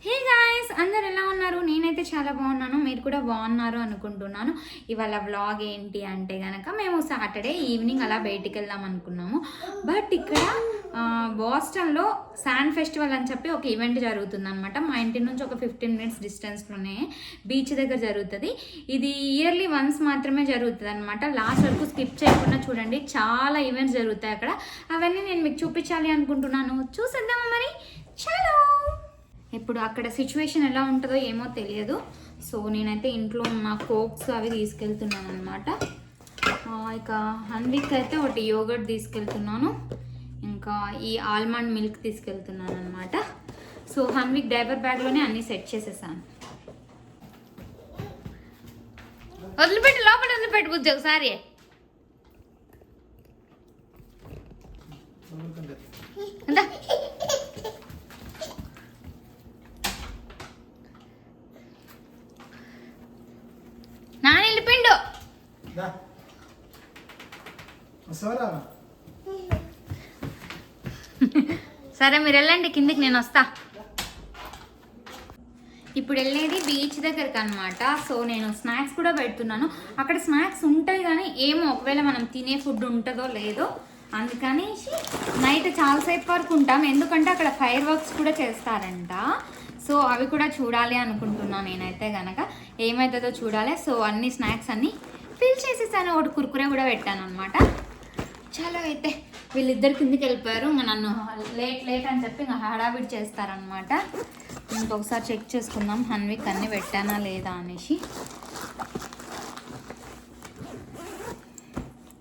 Hey guys, అందరు ఎలా ఉన్నారు? నేనైతే చాలా బాగున్నాను. మీరు కూడా బాగున్నారు అనుకుంటున్నాను. ఇవాళ వ్లాగ్ ఏంటి అంటే కనుక మేము సాటర్డే ఈవినింగ్ అలా బయటికి వెళ్దాం అనుకున్నాము. బట్ ఇక్కడ బోస్టన్లో శాండ్ ఫెస్టివల్ అని చెప్పి ఒక ఈవెంట్ జరుగుతుంది అనమాట. మా ఇంటి నుంచి ఒక 15 మినిట్స్ డిస్టెన్స్లోనే బీచ్ దగ్గర జరుగుతుంది. ఇది ఇయర్లీ వన్స్ మాత్రమే జరుగుతుంది అనమాట. లాస్ట్ వరకు స్కిప్ చేయకుండా చూడండి, చాలా ఈవెంట్స్ జరుగుతాయి అక్కడ. అవన్నీ నేను మీకు చూపించాలి అనుకుంటున్నాను. చూసేద్దామా మరి? చలో. ఇప్పుడు అక్కడ సిచ్యువేషన్ ఎలా ఉంటుందో ఏమో తెలియదు. సో నేనైతే ఇంట్లో ఉన్న కోక్స్ అవి తీసుకెళ్తున్నాను అనమాట. ఇక హన్విక్ అయితే ఒకటి యోగర్ట్ తీసుకెళ్తున్నాను, ఇంకా ఈ ఆల్మండ్ మిల్క్ తీసుకెళ్తున్నాను అనమాట. సో హన్విక్ డైపర్ బ్యాగ్లోనే అన్నీ సెట్ చేసేసాను. వదిలిపెట్టి లోపల వదిలిపెట్టి బుజ్జి ఒకసారి. నాన్న వెళ్ళిపోయిండు. సరే మీరు వెళ్ళండి కిందికి, నేను వస్తా. ఇప్పుడు వెళ్ళేది బీచ్ దగ్గరకు అనమాట. సో నేను స్నాక్స్ కూడా పెడుతున్నాను. అక్కడ స్నాక్స్ ఉంటాయి కానీ ఏమో ఒకవేళ మనం తినే ఫుడ్ ఉంటుందో లేదో, అందుకని నైట్ చాలాసేపు వరకు ఉంటాం. ఎందుకంటే అక్కడ ఫైర్ వర్క్స్ కూడా చేస్తారంట. సో అవి కూడా చూడాలి అనుకుంటున్నాను నేనైతే కనుక. ఏమవుతుందో చూడాలి. సో అన్ని స్నాక్స్ అన్నీ ఫిల్ చేసేసాను. ఒకటి కుర్కురే కూడా పెట్టాను అనమాట. చాలా అయితే వీళ్ళిద్దరు కిందికి వెళ్ళిపోయారు. ఇంకా నన్ను లేట్ అని చెప్పి ఇంకా హడావిడి చేస్తారనమాట. ఇంకొకసారి చెక్ చేసుకుందాం హన్విక్ అన్నీ పెట్టానా లేదా అనేసి.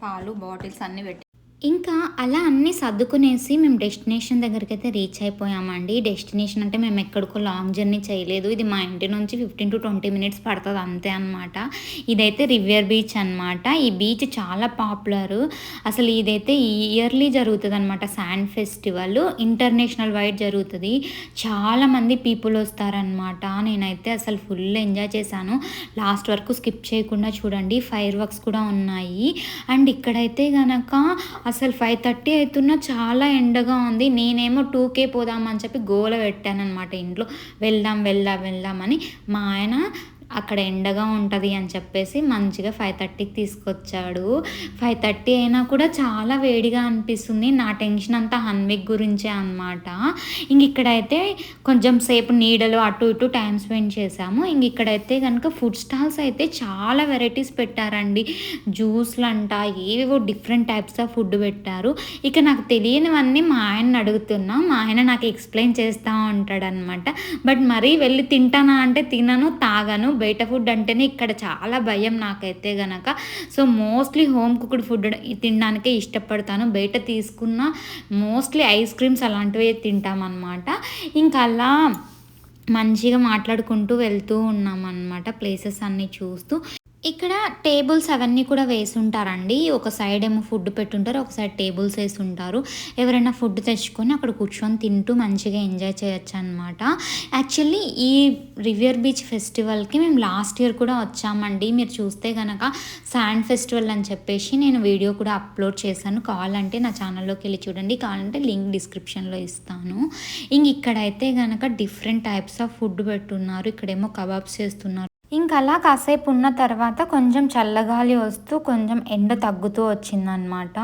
పాలు బాటిల్స్ అన్నీ పెట్టి ఇంకా అలా అన్నీ సర్దుకునేసి మేము డెస్టినేషన్ దగ్గరికి అయితే రీచ్ అయిపోయామండి. డెస్టినేషన్ అంటే మేము ఎక్కడికో లాంగ్ జర్నీ చేయలేదు. ఇది మా ఇంటి నుంచి 15 to 20 మినిట్స్ పడుతుంది అంతే అనమాట. ఇదైతే రివర్ బీచ్ అనమాట. ఈ బీచ్ చాలా పాపులర్. అసలు ఇదైతే ఇయర్లీ జరుగుతుంది అనమాట. శాండ్ ఫెస్టివల్ ఇంటర్నేషనల్ వైడ్ జరుగుతుంది. చాలామంది పీపుల్ వస్తారనమాట. నేనైతే అసలు ఫుల్ ఎంజాయ్ చేశాను. లాస్ట్ వరకు స్కిప్ చేయకుండా చూడండి. ఫైర్ వర్క్స్ కూడా ఉన్నాయి. అండ్ ఇక్కడైతే కనుక అసలు 5:30 అవుతున్నా చాలా ఎండగా ఉంది. నేనేమో 2K పోదామని చెప్పి గోల పెట్టాను అనమాట ఇంట్లో. వెళ్దామని. మా ఆయన అక్కడ ఎండగా ఉంటుంది అని చెప్పేసి మంచిగా 5:30కి తీసుకొచ్చాడు. 5:30 అయినా కూడా చాలా వేడిగా అనిపిస్తుంది. నా టెన్షన్ అంతా హన్విక్ గురించే అనమాట. ఇంక ఇక్కడైతే కొంచెం సేపు నీడలో అటు ఇటు టైం స్పెండ్ చేసాము. ఇంక ఇక్కడైతే కనుక ఫుడ్ స్టాల్స్ అయితే చాలా వెరైటీస్ పెట్టారండి. జ్యూస్లు అంట, ఏవేవో డిఫరెంట్ టైప్స్ ఆఫ్ ఫుడ్ పెట్టారు. ఇక నాకు తెలియనివన్నీ మా ఆయన్ని అడుగుతున్నా. మా ఆయన నాకు ఎక్స్ప్లెయిన్ చేస్తూ ఉంటాడనమాట. బట్ మరీ వెళ్ళి తింటానా అంటే తినను, తాగను. బయట ఫుడ్ అంటేనే ఇక్కడ చాలా భయం నాకైతే గనక. So mostly home cooked food తినడానికే ఇష్టపడతాను. బయట తీసుకున్న మోస్ట్లీ ఐస్ క్రీమ్స్ అలాంటివి తింటామన్నమాట. ఇంకా అలా మంచిగా మాట్లాడుకుంటూ వెళ్తూ ఉన్నామన్నమాట, ప్లేసెస్ అన్నీ చూస్తూ. ఇక్కడ టేబుల్స్ అవన్నీ కూడా వేసి ఉంటారండి. ఒక సైడ్ ఏమో ఫుడ్ పెట్టుంటారు, ఒక సైడ్ టేబుల్స్ వేసి ఉంటారు. ఎవరైనా ఫుడ్ తెచ్చుకొని అక్కడ కూర్చొని తింటూ మంచిగా ఎంజాయ్ చేయొచ్చు అనమాట. యాక్చువల్లీ ఈ రివర్ బీచ్ ఫెస్టివల్కి మేము లాస్ట్ ఇయర్ కూడా వచ్చామండి. మీరు చూస్తే కనుక శాండ్ ఫెస్టివల్ అని చెప్పేసి నేను వీడియో కూడా అప్లోడ్ చేశాను. కావాలంటే నా ఛానల్లోకి వెళ్ళి చూడండి, కావాలంటే లింక్ డిస్క్రిప్షన్లో ఇస్తాను. ఇంక ఇక్కడైతే కనుక డిఫరెంట్ టైప్స్ ఆఫ్ ఫుడ్ పెట్టున్నారు. ఇక్కడేమో కబాబ్స్ చేస్తున్నారు. ఇంకా అలా కాసేపు ఉన్న తర్వాత కొంచెం చల్లగాలి వస్తూ కొంచెం ఎండ తగ్గుతూ వచ్చిందనమాట.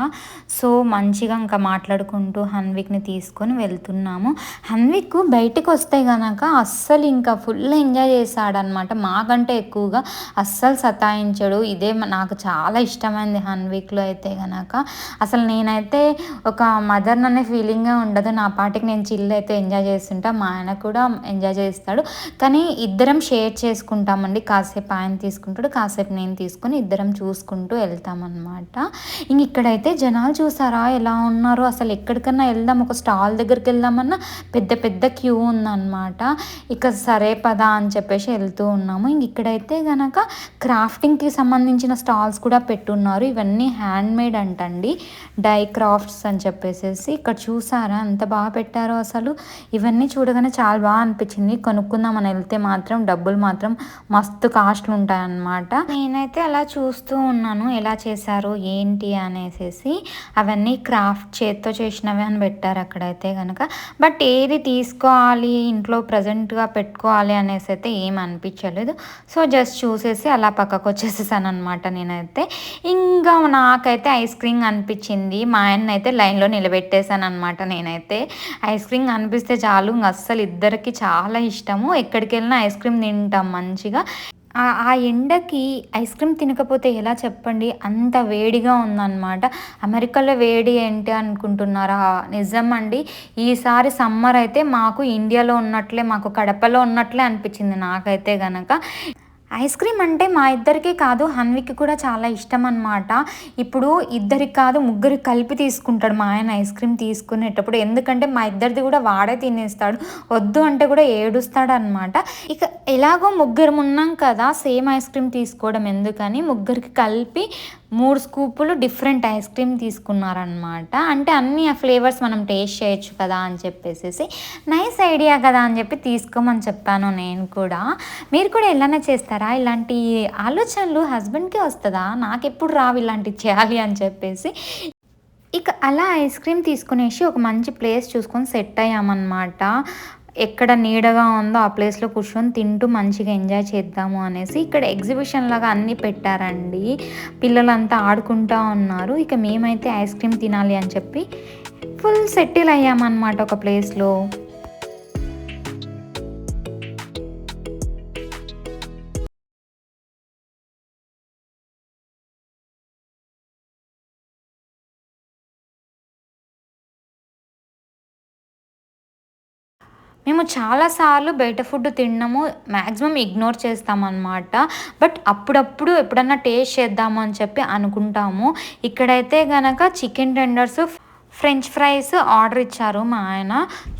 సో మంచిగా ఇంకా మాట్లాడుకుంటూ హన్విక్ని తీసుకొని వెళ్తున్నాము. హన్విక్ బయటకు వస్తే కనుక అస్సలు ఇంకా ఫుల్ ఎంజాయ్ చేశాడనమాట. మాకంటే ఎక్కువగా అస్సలు సతాయించాడు. ఇదే నాకు చాలా ఇష్టమైంది హన్విక్లో అయితే కనుక. అసలు నేనైతే ఒక మదర్ అనే ఫీలింగే ఉండదు. నా పాటికి నేను చిల్ అయితే ఎంజాయ్ చేస్తుంటా, మా ఆయన కూడా ఎంజాయ్ చేస్తాడు. కానీ ఇద్దరం షేర్ చేసుకుంటామండి. కాసేపు ఆయన తీసుకుంటాడు, కాసేపు నేను తీసుకుని ఇద్దరం చూసుకుంటూ వెళ్తామన్నమాట. ఇంక ఇక్కడైతే జనాలు చూసారా ఎలా ఉన్నారో. అసలు ఎక్కడికన్నా వెళ్దాం, ఒక స్టాల్ దగ్గరికి వెళ్దామన్నా పెద్ద క్యూ ఉందన్నమాట. ఇక సరే పదా అని చెప్పేసి వెళ్తూ ఉన్నాము. ఇంక ఇక్కడైతే కనుక క్రాఫ్టింగ్కి సంబంధించిన స్టాల్స్ కూడా పెట్టున్నారు. ఇవన్నీ హ్యాండ్ మేడ్ అంటండి, డై క్రాఫ్ట్స్ అని చెప్పేసి. ఇక్కడ చూసారా ఎంత బాగా పెట్టారో. అసలు ఇవన్నీ చూడగానే చాలా బాగా అనిపించింది. కొనుక్కుందామని వెళ్తే మాత్రం డబ్బులు మాత్రం మస్తు కాస్ట్లు ఉంటాయన్నమాట. నేనైతే అలా చూస్తూ ఉన్నాను ఎలా చేశారు ఏంటి అనేసి. అవన్నీ క్రాఫ్ట్ చేత్తో చేసినవి అని పెట్టారు అక్కడైతే కనుక. బట్ ఏది తీసుకోవాలి ఇంట్లో ప్రజెంట్గా పెట్టుకోవాలి అనేసి అయితే ఏం అనిపించలేదు. సో జస్ట్ చూసేసి అలా పక్కకు వచ్చేసేసాను అనమాట నేనైతే. ఇంకా నాకైతే ఐస్ క్రీమ్ అనిపించింది. మా ఆయన అయితే లైన్లో నిలబెట్టేశాను అనమాట. నేనైతే ఐస్ క్రీమ్ అనిపిస్తే చాలు అస్సలు ఇద్దరికి చాలా ఇష్టము. ఎక్కడికి వెళ్ళినా ఐస్ క్రీమ్ తింటాం మంచిగా. ఆ ఎండకి ఐస్ క్రీమ్ తినకపోతే ఎలా చెప్పండి, అంత వేడిగా ఉందన్నమాట. అమెరికాలో వేడి ఏంటి అనుకుంటున్నారా, నిజం అండి. ఈసారి సమ్మర్ అయితే మాకు ఇండియాలో ఉన్నట్లే, మాకు కడపలో ఉన్నట్లే అనిపించింది నాకైతే గనక. ఐస్ క్రీమ్ అంటే మా ఇద్దరికే కాదు హన్వికి కూడా చాలా ఇష్టం అనమాట. ఇప్పుడు ఇద్దరికి కాదు ముగ్గురికి కలిపి తీసుకుంటాడు మా ఆయన ఐస్ క్రీమ్ తీసుకునేటప్పుడు. ఎందుకంటే మా ఇద్దరిది కూడా వాడే తినేస్తాడు, వద్దు అంటే కూడా ఏడుస్తాడు అనమాట. ఇక ఎలాగో ముగ్గురు ఉన్నాం కదా, సేమ్ ఐస్ క్రీమ్ తీసుకోవడం ఎందుకని ముగ్గురికి కలిపి 3 స్కూపులు డిఫరెంట్ ఐస్ క్రీమ్ తీసుకున్నారనమాట. అంటే అన్ని ఆ ఫ్లేవర్స్ మనం టేస్ట్ చేయొచ్చు కదా అని చెప్పేసి నైస్ ఐడియా కదా అని చెప్పి తీసుకోమని చెప్పాను నేను కూడా. మీరు కూడా ఎలానే చేస్తారా ఇలాంటి ఆలోచనలు? హస్బెండ్కే వస్తుందా, నాకెప్పుడు రావు ఇలాంటివి చేయాలి అని చెప్పేసి. ఇక అలా ఐస్ క్రీమ్ తీసుకునేసి ఒక మంచి ప్లేస్ చూసుకొని సెట్ అయ్యామన్నమాట. ఎక్కడ నీడగా ఉందో ఆ ప్లేస్లో కూర్చొని తింటూ మంచిగా ఎంజాయ్ చేద్దాము అనేసి. ఇక్కడ ఎగ్జిబిషన్ లాగా అన్నీ పెట్టారండి, పిల్లలంతా ఆడుకుంటూ ఉన్నారు. ఇక మేమైతే ఐస్ క్రీమ్ తినాలి అని చెప్పి ఫుల్ సెటిల్ అయ్యామన్నమాట ఒక ప్లేస్లో. మేము చాలాసార్లు బయట ఫుడ్ తినడము మ్యాక్సిమం ఇగ్నోర్ చేస్తామన్నమాట. బట్ అప్పుడప్పుడు ఎప్పుడన్నా టేస్ట్ చేద్దాము అని చెప్పి అనుకుంటాము. ఇక్కడైతే కనుక chicken tenders, French fries order ఇచ్చారు మా ఆయన.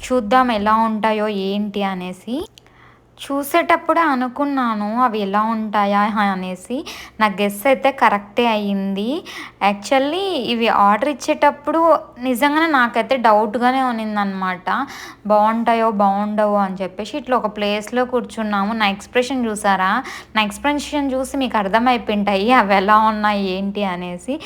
చూద్దాం ఎలా ఉంటాయో ఏంటి అనేసి. చూసేటప్పుడే అనుకున్నాను అవి ఎలా ఉంటాయా అనేసి. నా గెస్ అయితే కరెక్టే అయ్యింది. యాక్చువల్లీ ఇవి ఆర్డర్ ఇచ్చేటప్పుడు నిజంగానే నాకైతే డౌట్గానే ఉన్నిందనమాట, బాగుంటాయో బాగుండవో అని చెప్పేసి. ఇట్లా ఒక ప్లేస్లో కూర్చున్నాము. నా ఎక్స్ప్రెషన్ చూసారా, నా ఎక్స్ప్రెషన్ చూసి మీకు అర్థమైపోయింటాయి అవి ఎలా ఉన్నాయి ఏంటి అనేసి.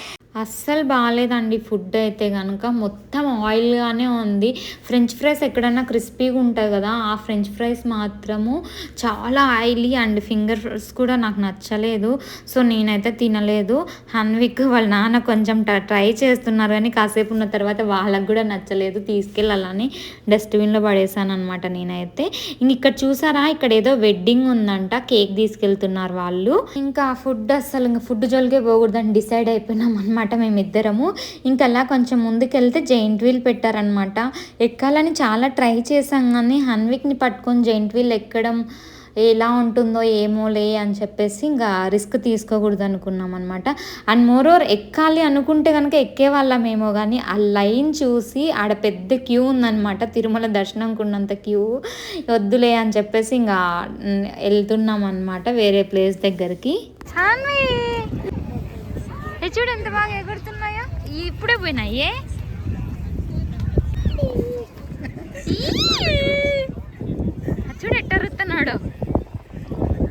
అస్సలు బాగాలేదండి ఫుడ్ అయితే కనుక, మొత్తం ఆయిల్గానే ఉంది. ఫ్రెంచ్ ఫ్రైస్ ఎక్కడన్నా క్రిస్పీగా ఉంటాయి కదా, ఆ ఫ్రెంచ్ ఫ్రైస్ మాత్రము చాలా ఆయిలీ అండ్ ఫింగర్స్ కూడా నాకు నచ్చలేదు. సో నేనైతే తినలేదు. హన్విక్ వాళ్ళ నాన్న కొంచెం ట్రై చేస్తున్నారు కానీ కాసేపు ఉన్న తర్వాత వాళ్ళకు కూడా నచ్చలేదు, తీసుకెళ్ళాలని డస్ట్బిన్లో పడేసాను అనమాట నేనైతే. ఇంక ఇక్కడ చూసారా, ఇక్కడ ఏదో వెడ్డింగ్ ఉందంట, కేక్ తీసుకెళ్తున్నారు వాళ్ళు. ఇంకా ఫుడ్ అస్సలు ఇంకా ఫుడ్ జోలికే పోకూడదని డిసైడ్ అయిపోయినాం అనమాట మేమిద్దరము. ఇంకా అలా కొంచెం ముందుకెళ్తే జైంట్ వీల్ పెట్టారనమాట. ఎక్కాలని చాలా ట్రై చేసాం కానీ హన్విక్ని పట్టుకొని జైంట్ వీల్ ఎక్కడం ఎలా ఉంటుందో ఏమోలే అని చెప్పేసి ఇంకా రిస్క్ తీసుకోకూడదు అనుకున్నాం అనమాట. అండ్ మోరోవర్ ఎక్కాలి అనుకుంటే కనుక ఎక్కేవాళ్ళమేమో కానీ ఆ లైన్ చూసి ఆడ పెద్ద క్యూ ఉందనమాట, తిరుమల దర్శనంకు ఉన్నంత క్యూ, వద్దులే అని చెప్పేసి ఇంకా వెళ్తున్నాం అనమాట వేరే ప్లేస్ దగ్గరికి. చూడు ఎంత బాగా ఎగురుతున్నాయో, ఇప్పుడే పోయినాయే. చూడు ఎట్టరుతున్నాడు,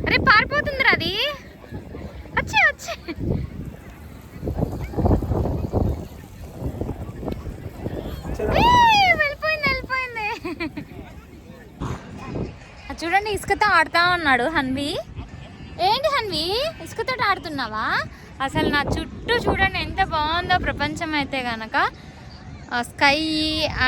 అరే పారిపోతుందిరా అది, వచ్చే వచ్చే. వెళ్ళిపోయింది వెళ్ళిపోయింది. చూడండి ఇసుకతో ఆడుతా ఉన్నాడు హన్వి. ఏంటి హన్వి ఇసుకతో ఆడుతున్నావా? అసలు నా చుట్టూ చూడండి ఎంత బాగుందో ప్రపంచం అయితే కనుక. స్కై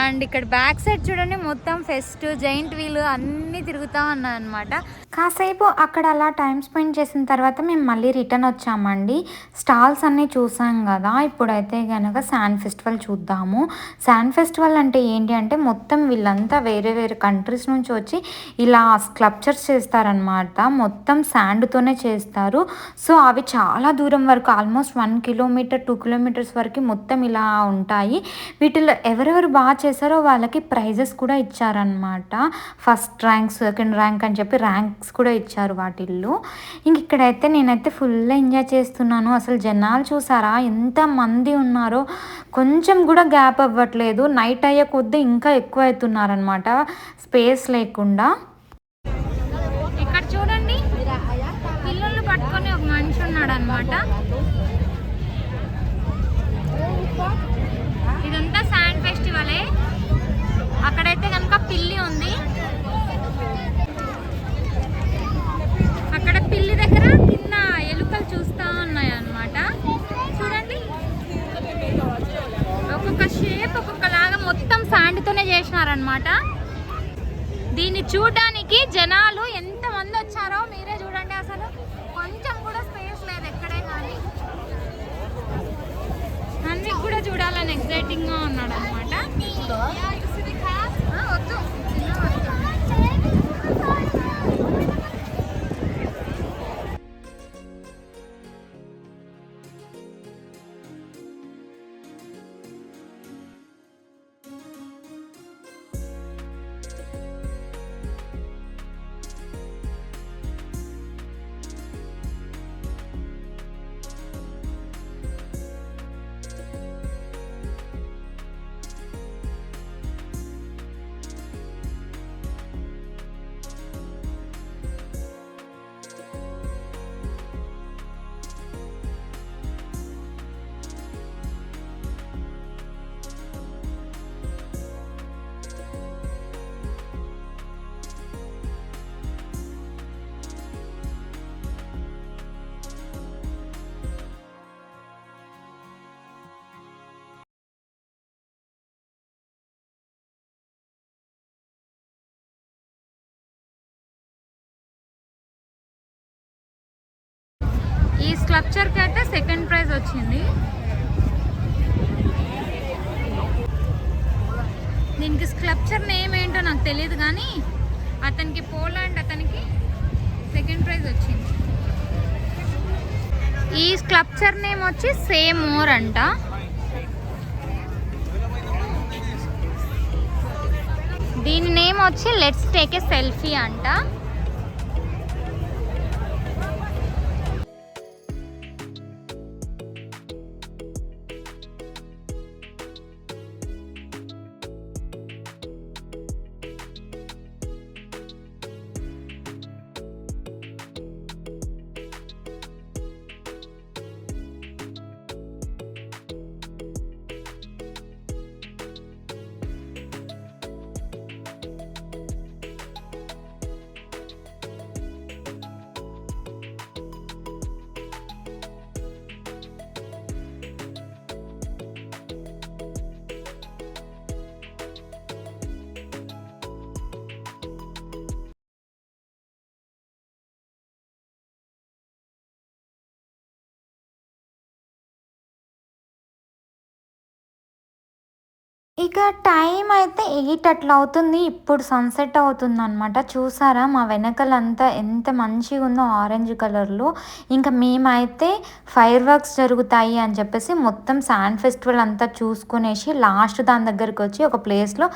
అండ్ ఇక్కడ బ్యాక్ సైడ్ చూడండి మొత్తం ఫెస్ట్, జైంట్ వీల్ అన్నీ తిరుగుతూ ఉన్నాయన్నమాట. కాసేపు అక్కడ అలా టైం స్పెండ్ చేసిన తర్వాత మేము మళ్ళీ రిటర్న్ వచ్చామండి. స్టాల్స్ అన్నీ చూసాం కదా, ఇప్పుడైతే కనుక శాండ్ ఫెస్టివల్ చూద్దాము. శాండ్ ఫెస్టివల్ అంటే ఏంటి అంటే మొత్తం వీళ్ళంతా వేరే వేరే కంట్రీస్ నుంచి వచ్చి ఇలా స్కల్ప్చర్స్ చేస్తారనమాట. మొత్తం శాండ్తోనే చేస్తారు. సో అవి చాలా దూరం వరకు ఆల్మోస్ట్ 1 కిలోమీటర్ 2 కిలోమీటర్స్ వరకు మొత్తం ఇలా ఉంటాయి. వీటిలో ఎవరెవరు బాగా చేశారో వాళ్ళకి ప్రైజెస్ కూడా ఇచ్చారనమాట. ఫస్ట్ ర్యాంక్, సెకండ్ ర్యాంక్ అని చెప్పి ర్యాంక్స్ కూడా ఇచ్చారు వాటిల్లో. ఇంక ఇక్కడైతే నేనైతే ఫుల్ ఎంజాయ్ చేస్తున్నాను. అసలు జనాలు చూసారా ఎంత మంది ఉన్నారో, కొంచెం కూడా గ్యాప్ అవ్వట్లేదు. నైట్ అయ్యే కొద్దీ ఇంకా ఎక్కువ అవుతున్నారనమాట, స్పేస్ లేకుండా. ఇక్కడ చూడండి అనమాట. ఇదంతా శాండ్ ఫెస్టివలే. అక్కడైతే కనుక పిల్లి ఉంది. అక్కడ పిల్లి దగ్గర కింద ఎలుకలు చూస్తూ ఉన్నాయి అన్నమాట. చూడండి, ఒక్కొక్క షేప్ ఒక్కొక్కలాగా మొత్తం శాండ్తోనే చేసినారనమాట. దీన్ని చూడడానికి జనాలు ఎంతమంది వచ్చారో మీరే చూడండి. అసలు కొంచెం కూడా స్పేస్ లేదు ఎక్కడే కానీ. అన్ని కూడా చూడాలని ఎక్సైటింగ్గా ఉన్నాడు అనమాట. వద్దు. ఈ స్కల్ప్చర్కి అయితే సెకండ్ ప్రైజ్ వచ్చింది. దీనికి స్కల్ప్చర్ నేమ్ ఏంటో నాకు తెలియదు కానీ అతనికి పోలాండ్ అతనికి సెకండ్ ప్రైజ్ వచ్చింది. ఈ స్కల్ప్చర్ నేమ్ వచ్చి సేమ్ మోర్ అంట. దీని నేమ్ వచ్చి లెట్స్ టేక్ ఏ సెల్ఫీ అంట. ఇక టైం అయితే 8 అట్లా అవుతుంది. ఇప్పుడు సన్సెట్ అవుతుందనమాట. చూసారా మా వెనకలంతా ఎంత మంచిగా ఉందో ఆరెంజ్ కలర్లో. ఇంకా మేమైతే ఫైర్ వర్క్స్ జరుగుతాయి అని చెప్పేసి మొత్తం శాండ్ ఫెస్టివల్ అంతా చూసుకునేసి లాస్ట్ దాని దగ్గరికి వచ్చి ఒక ప్లేస్లో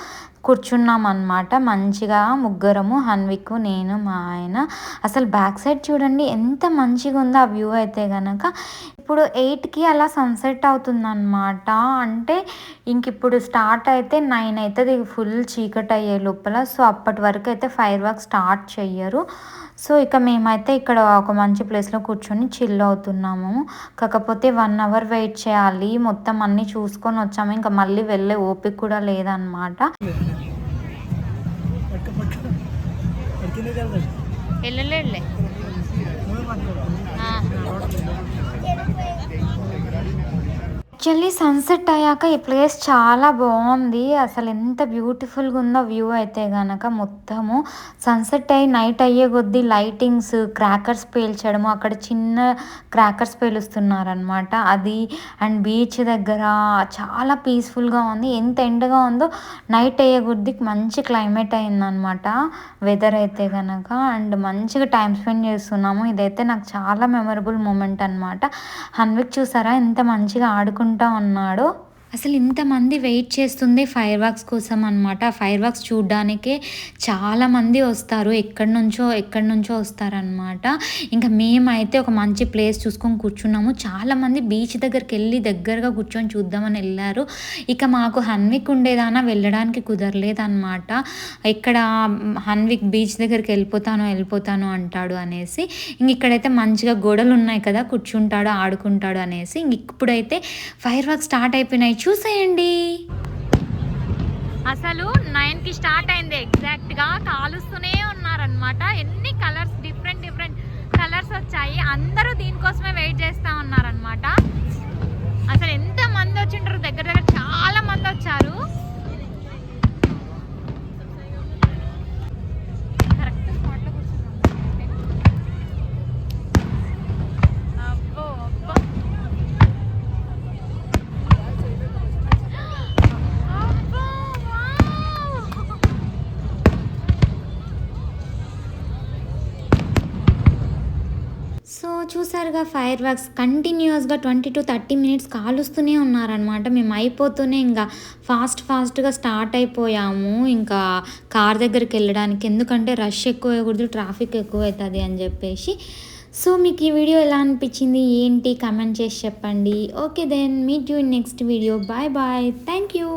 కూర్చున్నాం అనమాట. మంచిగా ముగ్గురము, హన్విక్, నేను, మా ఆయన. అసలు బ్యాక్ సైడ్ చూడండి ఎంత మంచిగా ఉందో ఆ వ్యూ అయితే కనుక. ఇప్పుడు 8కి అలా సన్సెట్ అవుతుందన్నమాట. అంటే ఇంక ఇప్పుడు స్టార్ట్ అయితే 9 అవుతుంది, ఫుల్ చీకటి అయ్యే లోపల. సో అప్పటి వరకు అయితే ఫైర్ వర్క్ స్టార్ట్ చెయ్యరు. సో ఇక మేమైతే ఇక్కడ ఒక మంచి ప్లేస్లో కూర్చొని చిల్ అవుతున్నాము. కాకపోతే 1 అవర్ వెయిట్ చేయాలి. మొత్తం అన్నీ చూసుకొని వచ్చాము. ఇంకా మళ్ళీ వెళ్ళే ఓపిక కూడా లేదనమాట. వెళ్ళలేడులే. యాక్చువల్లీ సన్సెట్ అయ్యాక ఈ ప్లేస్ చాలా బాగుంది. అసలు ఎంత బ్యూటిఫుల్గా ఉందో వ్యూ అయితే కనుక. మొత్తము సన్సెట్ అయ్యి నైట్ అయ్యే కొద్దీ లైటింగ్స్, క్రాకర్స్ పేల్చడము, అక్కడ చిన్న క్రాకర్స్ పేలుస్తున్నారనమాట అది. అండ్ బీచ్ దగ్గర చాలా పీస్ఫుల్గా ఉంది. ఎంత ఎండగా ఉందో నైట్ అయ్యే కొద్దీ మంచి క్లైమేట్ అయిందనమాట వెదర్ అయితే కనుక. అండ్ మంచిగా టైం స్పెండ్ చేస్తున్నాము. ఇదైతే నాకు చాలా మెమరబుల్ మూమెంట్ అనమాట. హన్విక్ చూసారా ఎంత మంచిగా ఆడుకుంటా ఉన్నాడు. అసలు ఇంతమంది వెయిట్ చేస్తుంది ఫైర్ వర్క్స్ కోసం అనమాట. ఫైర్ వర్క్స్ చూడ్డానికే చాలామంది వస్తారు. ఎక్కడి నుంచో వస్తారనమాట. ఇంకా మేమైతే ఒక మంచి ప్లేస్ చూసుకొని కూర్చున్నాము. చాలామంది బీచ్ దగ్గరికెళ్ళి దగ్గరగా కూర్చొని చూద్దామని ఎళ్లారు. ఇక మాకు హన్విక్ ఉండేదానా వెళ్ళడానికి కుదరలేదనమాట. ఇక్కడ హన్విక్ బీచ్ దగ్గరికి వెళ్ళిపోతాను అంటాడు అనేసి. ఇక్కడైతే మంచిగా గోడలున్నాయి కదా! కూర్చుంటాడు, ఆడుకుంటాడు అనేసి. ఇప్పుడైతే ఫైర్ వర్క్స్ స్టార్ట్ అయిపోయినాయి. చూసేయండి. అసలు 9కి స్టార్ట్ అయింది ఎగ్జాక్ట్గా. కాలుస్తూనే ఉన్నారనమాట. ఎన్ని కలర్స్ డిఫరెంట్ కలర్స్ వచ్చాయి. అందరూ దీనికోసమే వెయిట్ చేస్తూ ఉన్నారనమాట. అసలు ఎంత మంది వచ్చింటారు, దగ్గర చాలా మంది వచ్చారు. కరెక్ట్ స్పాట్లో కూర్చున్నాం. అబ్బో అబ్బో సో చూసారుగా ఫైర్ వర్క్స్ కంటిన్యూస్గా 20-30 మినిట్స్ కాలుస్తూనే ఉన్నారనమాట. మేము అయిపోతూనే ఇంకా ఫాస్ట్గా స్టార్ట్ అయిపోయాము ఇంకా కార్ దగ్గరికి వెళ్ళడానికి. ఎందుకంటే రష్ ఎక్కువ అయ్యకూడదు, ట్రాఫిక్ ఎక్కువ అవుతుంది అని చెప్పేసి. సో మీకు ఈ వీడియో ఎలా అనిపించింది ఏంటి కమెంట్ చేసి చెప్పండి. Okay then meet you in next video. Bye thank you.